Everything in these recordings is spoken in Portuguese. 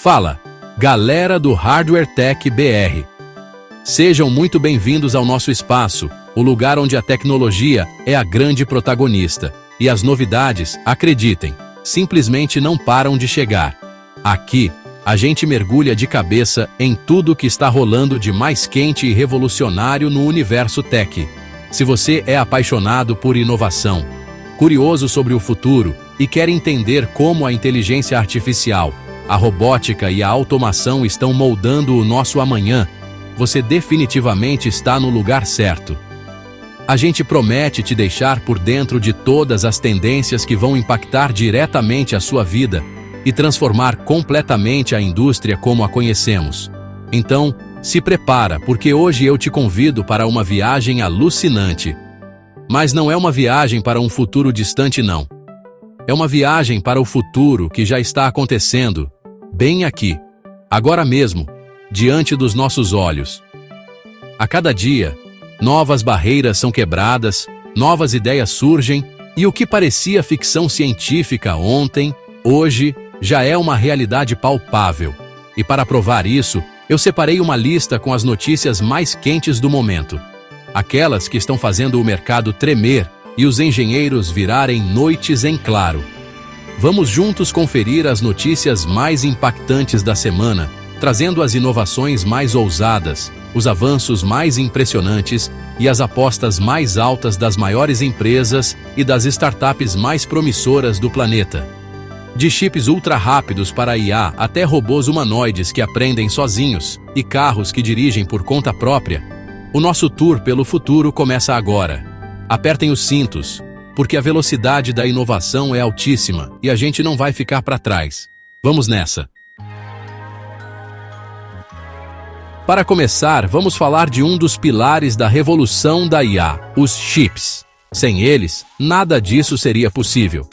Fala, galera do Hardware Tech BR. Sejam muito bem-vindos ao nosso espaço, o lugar onde a tecnologia é a grande protagonista. E as novidades, acreditem, simplesmente não param de chegar. Aqui, a gente mergulha de cabeça em tudo que está rolando de mais quente e revolucionário no universo tech. Se você é apaixonado por inovação, curioso sobre o futuro e quer entender como a inteligência artificial, a robótica e a automação estão moldando o nosso amanhã, você definitivamente está no lugar certo. A gente promete te deixar por dentro de todas as tendências que vão impactar diretamente a sua vida e transformar completamente a indústria como a conhecemos. Então, se prepara, porque hoje eu te convido para uma viagem alucinante. Mas não é uma viagem para um futuro distante, não. É uma viagem para o futuro que já está acontecendo, bem aqui, agora mesmo, diante dos nossos olhos. A cada dia, novas barreiras são quebradas, novas ideias surgem e o que parecia ficção científica ontem, hoje, já é uma realidade palpável. E para provar isso, eu separei uma lista com as notícias mais quentes do momento. Aquelas que estão fazendo o mercado tremer e os engenheiros virarem noites em claro. Vamos juntos conferir as notícias mais impactantes da semana, trazendo as inovações mais ousadas, os avanços mais impressionantes e as apostas mais altas das maiores empresas e das startups mais promissoras do planeta. De chips ultra rápidos para IA até robôs humanoides que aprendem sozinhos e carros que dirigem por conta própria, o nosso tour pelo futuro começa agora. Apertem os cintos, porque a velocidade da inovação é altíssima e a gente não vai ficar para trás. Vamos nessa! Para começar, vamos falar de um dos pilares da revolução da IA, os chips. Sem eles, nada disso seria possível.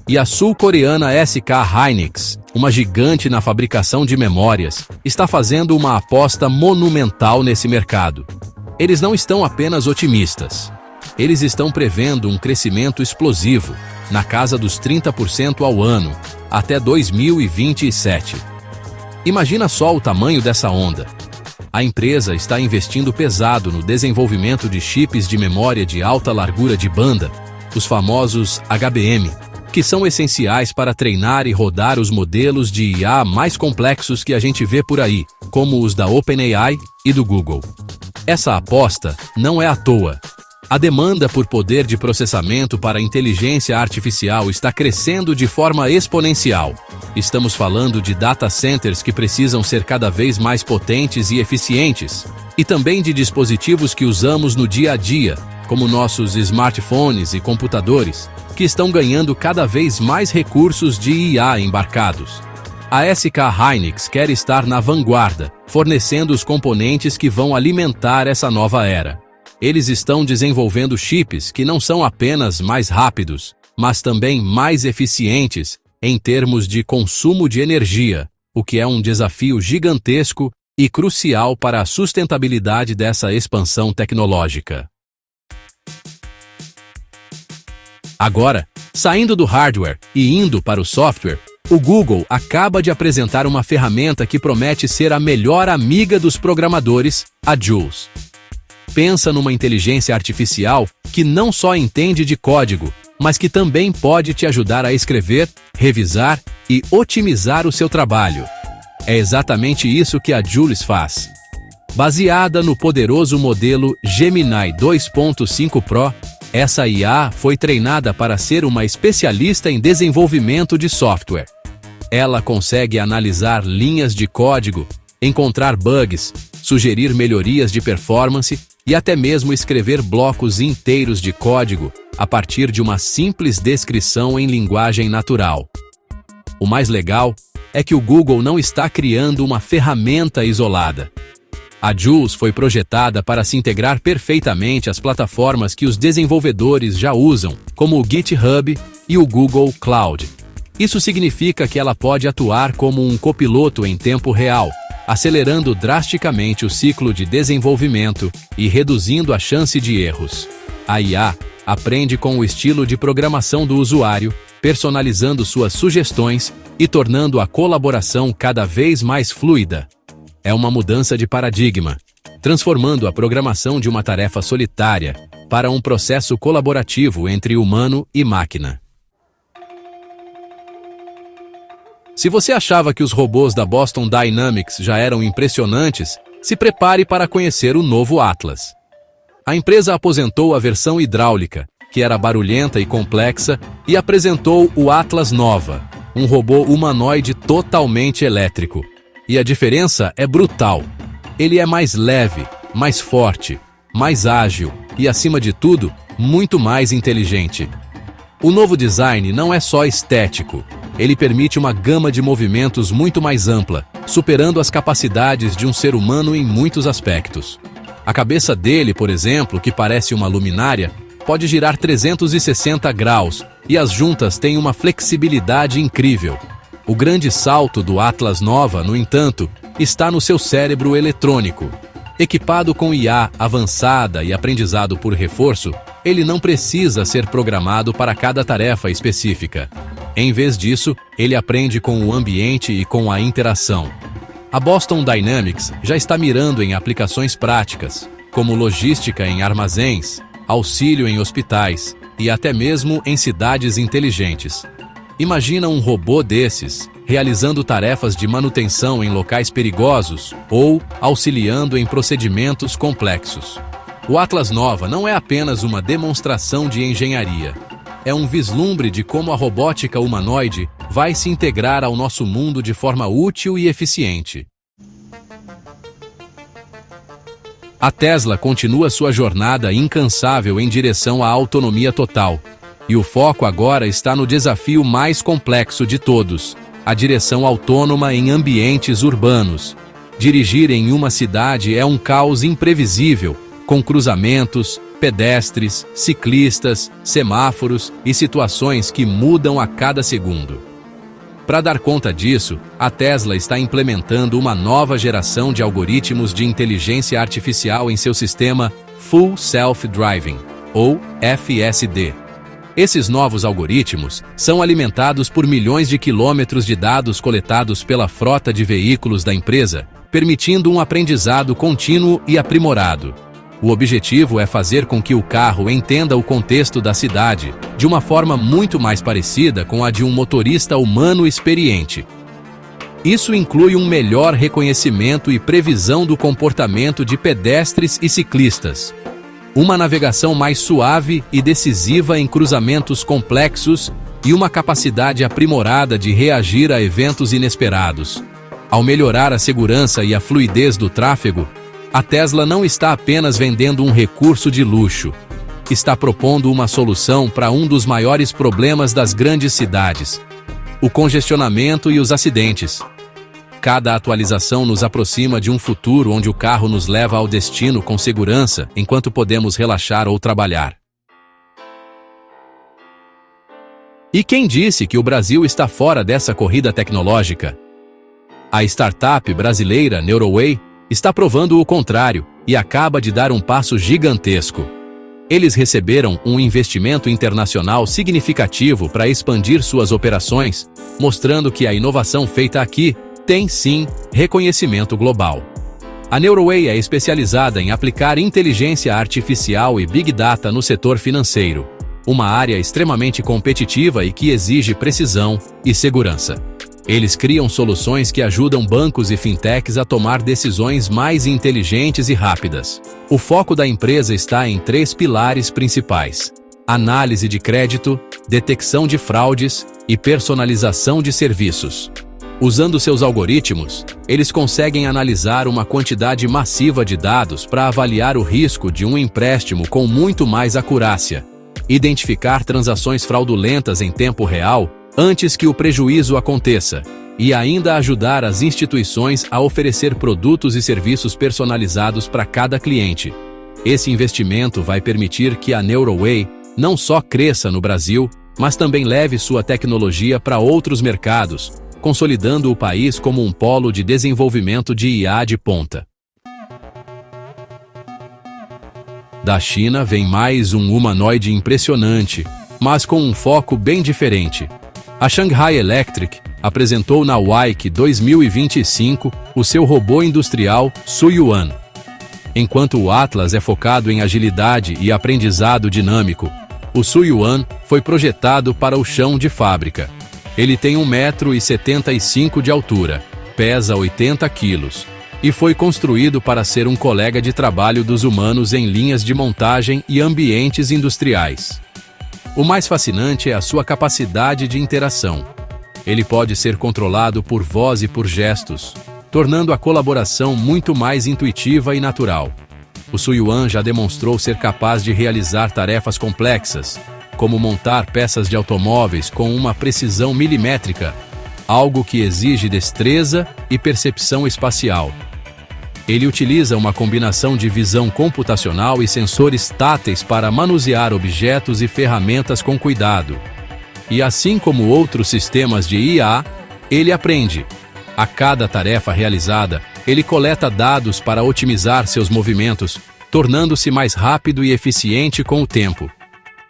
E a sul-coreana SK Hynix, uma gigante na fabricação de memórias, está fazendo uma aposta monumental nesse mercado. Eles não estão apenas otimistas. Eles estão prevendo um crescimento explosivo, na casa dos 30% ao ano, até 2027. Imagina só o tamanho dessa onda. A empresa está investindo pesado no desenvolvimento de chips de memória de alta largura de banda, os famosos HBM, que são essenciais para treinar e rodar os modelos de IA mais complexos que a gente vê por aí, como os da OpenAI e do Google. Essa aposta não é à toa. A demanda por poder de processamento para a inteligência artificial está crescendo de forma exponencial. Estamos falando de data centers que precisam ser cada vez mais potentes e eficientes, e também de dispositivos que usamos no dia a dia, como nossos smartphones e computadores, que estão ganhando cada vez mais recursos de IA embarcados. A SK Hynix quer estar na vanguarda, fornecendo os componentes que vão alimentar essa nova era. Eles estão desenvolvendo chips que não são apenas mais rápidos, mas também mais eficientes em termos de consumo de energia, o que é um desafio gigantesco e crucial para a sustentabilidade dessa expansão tecnológica. Agora, saindo do hardware e indo para o software, o Google acaba de apresentar uma ferramenta que promete ser a melhor amiga dos programadores, a Jules. Pensa numa inteligência artificial que não só entende de código, mas que também pode te ajudar a escrever, revisar e otimizar o seu trabalho. É exatamente isso que a Jules faz. Baseada no poderoso modelo Gemini 2.5 Pro, essa IA foi treinada para ser uma especialista em desenvolvimento de software. Ela consegue analisar linhas de código, encontrar bugs, sugerir melhorias de performance e até mesmo escrever blocos inteiros de código a partir de uma simples descrição em linguagem natural. O mais legal é que o Google não está criando uma ferramenta isolada. A Jules foi projetada para se integrar perfeitamente às plataformas que os desenvolvedores já usam, como o GitHub e o Google Cloud. Isso significa que ela pode atuar como um copiloto em tempo real, acelerando drasticamente o ciclo de desenvolvimento e reduzindo a chance de erros. A IA aprende com o estilo de programação do usuário personalizando suas sugestões e tornando a colaboração cada vez mais fluida. É uma mudança de paradigma, transformando a programação de uma tarefa solitária para um processo colaborativo entre humano e máquina. Se você achava que os robôs da Boston Dynamics já eram impressionantes, se prepare para conhecer o novo Atlas. A empresa aposentou a versão hidráulica, que era barulhenta e complexa, e apresentou o Atlas Nova, um robô humanoide totalmente elétrico. E a diferença é brutal. Ele é mais leve, mais forte, mais ágil e, acima de tudo, muito mais inteligente. O novo design não é só estético. Ele permite uma gama de movimentos muito mais ampla, superando as capacidades de um ser humano em muitos aspectos. A cabeça dele, por exemplo, que parece uma luminária, pode girar 360 graus e as juntas têm uma flexibilidade incrível. O grande salto do Atlas Nova, no entanto, está no seu cérebro eletrônico. Equipado com IA avançada e aprendizado por reforço, ele não precisa ser programado para cada tarefa específica. Em vez disso, ele aprende com o ambiente e com a interação. A Boston Dynamics já está mirando em aplicações práticas, como logística em armazéns, auxílio em hospitais e até mesmo em cidades inteligentes. Imagina um robô desses realizando tarefas de manutenção em locais perigosos ou auxiliando em procedimentos complexos. O Atlas Nova não é apenas uma demonstração de engenharia. É um vislumbre de como a robótica humanoide vai se integrar ao nosso mundo de forma útil e eficiente. A Tesla continua sua jornada incansável em direção à autonomia total. E o foco agora está no desafio mais complexo de todos: a direção autônoma em ambientes urbanos. Dirigir em uma cidade é um caos imprevisível, com cruzamentos, pedestres, ciclistas, semáforos e situações que mudam a cada segundo. Para dar conta disso, a Tesla está implementando uma nova geração de algoritmos de inteligência artificial em seu sistema Full Self-Driving, ou FSD. Esses novos algoritmos são alimentados por milhões de quilômetros de dados coletados pela frota de veículos da empresa, permitindo um aprendizado contínuo e aprimorado. O objetivo é fazer com que o carro entenda o contexto da cidade de uma forma muito mais parecida com a de um motorista humano experiente. Isso inclui um melhor reconhecimento e previsão do comportamento de pedestres e ciclistas, uma navegação mais suave e decisiva em cruzamentos complexos e uma capacidade aprimorada de reagir a eventos inesperados. Ao melhorar a segurança e a fluidez do tráfego, a Tesla não está apenas vendendo um recurso de luxo. Está propondo uma solução para um dos maiores problemas das grandes cidades: o congestionamento e os acidentes. Cada atualização nos aproxima de um futuro onde o carro nos leva ao destino com segurança enquanto podemos relaxar ou trabalhar. E quem disse que o Brasil está fora dessa corrida tecnológica? A startup brasileira Neuroway está provando o contrário e acaba de dar um passo gigantesco. Eles receberam um investimento internacional significativo para expandir suas operações, mostrando que a inovação feita aqui tem, sim, reconhecimento global. A Neuroway é especializada em aplicar inteligência artificial e Big Data no setor financeiro, uma área extremamente competitiva e que exige precisão e segurança. Eles criam soluções que ajudam bancos e fintechs a tomar decisões mais inteligentes e rápidas. O foco da empresa está em 3 pilares principais: análise de crédito, detecção de fraudes e personalização de serviços. Usando seus algoritmos, eles conseguem analisar uma quantidade massiva de dados para avaliar o risco de um empréstimo com muito mais acurácia, identificar transações fraudulentas em tempo real antes que o prejuízo aconteça, e ainda ajudar as instituições a oferecer produtos e serviços personalizados para cada cliente. Esse investimento vai permitir que a Neuroway não só cresça no Brasil, mas também leve sua tecnologia para outros mercados, consolidando o país como um polo de desenvolvimento de IA de ponta. Da China vem mais um humanoide impressionante, mas com um foco bem diferente. A Shanghai Electric apresentou na WIKE 2025 o seu robô industrial Suyuan. Enquanto o Atlas é focado em agilidade e aprendizado dinâmico, o Suyuan foi projetado para o chão de fábrica. Ele tem 1,75 m de altura, pesa 80 kg e foi construído para ser um colega de trabalho dos humanos em linhas de montagem e ambientes industriais. O mais fascinante é a sua capacidade de interação. Ele pode ser controlado por voz e por gestos, tornando a colaboração muito mais intuitiva e natural. O Suyuan já demonstrou ser capaz de realizar tarefas complexas, como montar peças de automóveis com uma precisão milimétrica, algo que exige destreza e percepção espacial. Ele utiliza uma combinação de visão computacional e sensores táteis para manusear objetos e ferramentas com cuidado. E assim como outros sistemas de IA, ele aprende. A cada tarefa realizada, ele coleta dados para otimizar seus movimentos, tornando-se mais rápido e eficiente com o tempo.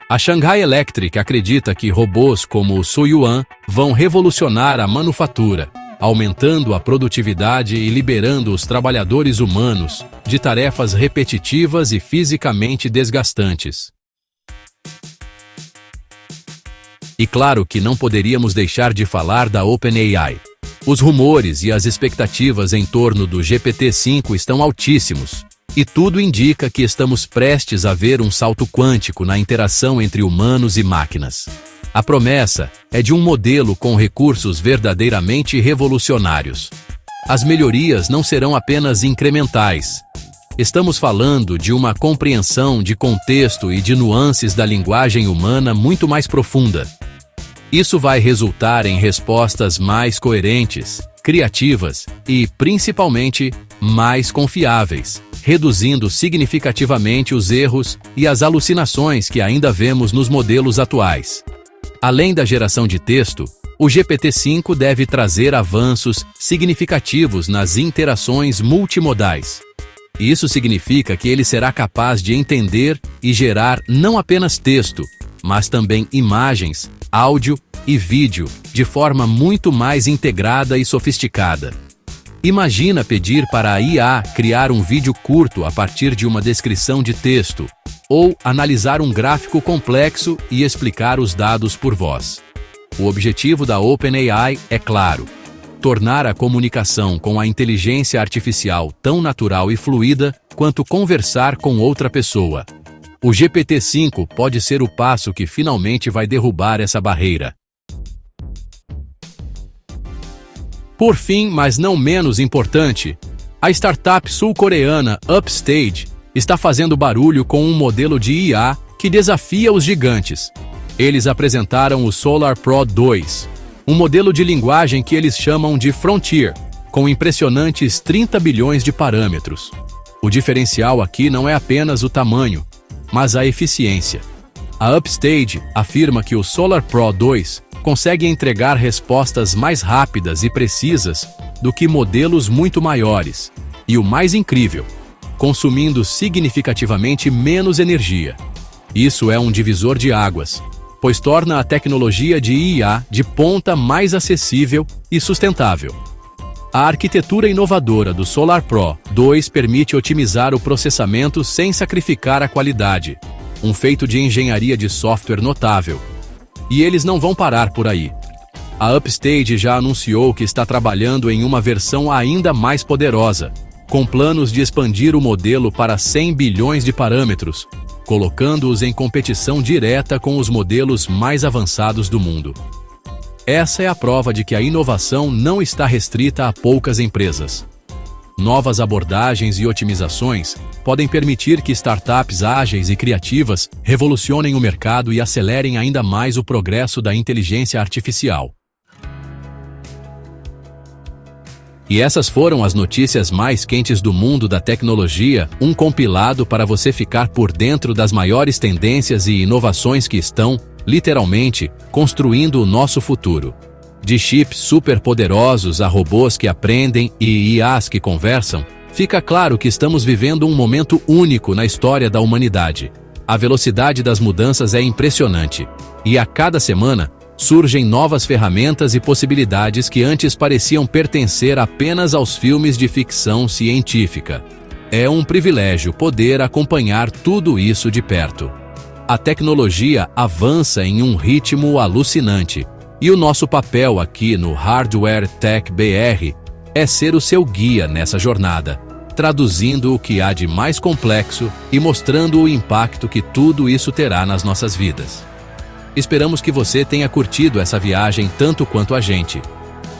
A Shanghai Electric acredita que robôs como o Suyuan vão revolucionar a manufatura, aumentando a produtividade e liberando os trabalhadores humanos de tarefas repetitivas e fisicamente desgastantes. E claro que não poderíamos deixar de falar da OpenAI. Os rumores e as expectativas em torno do GPT-5 estão altíssimos, e tudo indica que estamos prestes a ver um salto quântico na interação entre humanos e máquinas. A promessa é de um modelo com recursos verdadeiramente revolucionários. As melhorias não serão apenas incrementais. Estamos falando de uma compreensão de contexto e de nuances da linguagem humana muito mais profunda. Isso vai resultar em respostas mais coerentes, criativas e, principalmente, mais confiáveis, reduzindo significativamente os erros e as alucinações que ainda vemos nos modelos atuais. Além da geração de texto, o GPT-5 deve trazer avanços significativos nas interações multimodais. Isso significa que ele será capaz de entender e gerar não apenas texto, mas também imagens, áudio e vídeo de forma muito mais integrada e sofisticada. Imagina pedir para a IA criar um vídeo curto a partir de uma descrição de texto, ou analisar um gráfico complexo e explicar os dados por voz. O objetivo da OpenAI é claro: tornar a comunicação com a inteligência artificial tão natural e fluida quanto conversar com outra pessoa. O GPT-5 pode ser o passo que finalmente vai derrubar essa barreira. Por fim, mas não menos importante, a startup sul-coreana Upstage está fazendo barulho com um modelo de IA que desafia os gigantes. Eles apresentaram o Solar Pro 2, um modelo de linguagem que eles chamam de Frontier, com impressionantes 30 bilhões de parâmetros. O diferencial aqui não é apenas o tamanho, mas a eficiência. A Upstage afirma que o Solar Pro 2 consegue entregar respostas mais rápidas e precisas do que modelos muito maiores, e o mais incrível, consumindo significativamente menos energia. Isso é um divisor de águas, pois torna a tecnologia de IA de ponta mais acessível e sustentável. A arquitetura inovadora do Solar Pro 2 permite otimizar o processamento sem sacrificar a qualidade, um feito de engenharia de software notável. E eles não vão parar por aí. A Upstage já anunciou que está trabalhando em uma versão ainda mais poderosa, com planos de expandir o modelo para 100 bilhões de parâmetros, colocando-os em competição direta com os modelos mais avançados do mundo. Essa é a prova de que a inovação não está restrita a poucas empresas. Novas abordagens e otimizações podem permitir que startups ágeis e criativas revolucionem o mercado e acelerem ainda mais o progresso da inteligência artificial. E essas foram as notícias mais quentes do mundo da tecnologia, um compilado para você ficar por dentro das maiores tendências e inovações que estão, literalmente, construindo o nosso futuro. De chips superpoderosos a robôs que aprendem e IAs que conversam, fica claro que estamos vivendo um momento único na história da humanidade. A velocidade das mudanças é impressionante, e a cada semana surgem novas ferramentas e possibilidades que antes pareciam pertencer apenas aos filmes de ficção científica. É um privilégio poder acompanhar tudo isso de perto. A tecnologia avança em um ritmo alucinante, e o nosso papel aqui no Hardware Tech BR é ser o seu guia nessa jornada, traduzindo o que há de mais complexo e mostrando o impacto que tudo isso terá nas nossas vidas. Esperamos que você tenha curtido essa viagem tanto quanto a gente.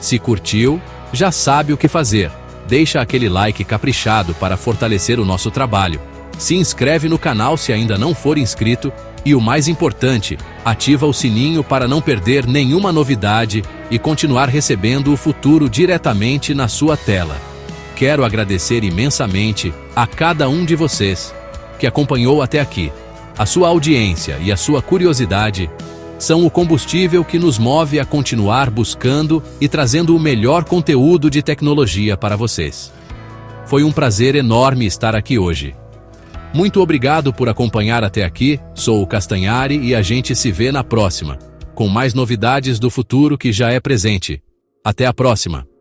Se curtiu, já sabe o que fazer. Deixa aquele like caprichado para fortalecer o nosso trabalho. Se inscreve no canal se ainda não for inscrito e, o mais importante, ativa o sininho para não perder nenhuma novidade e continuar recebendo o futuro diretamente na sua tela. Quero agradecer imensamente a cada um de vocês que acompanhou até aqui. A sua audiência e a sua curiosidade são o combustível que nos move a continuar buscando e trazendo o melhor conteúdo de tecnologia para vocês. Foi um prazer enorme estar aqui hoje. Muito obrigado por acompanhar até aqui, sou o Castanhari e a gente se vê na próxima, com mais novidades do futuro que já é presente. Até a próxima!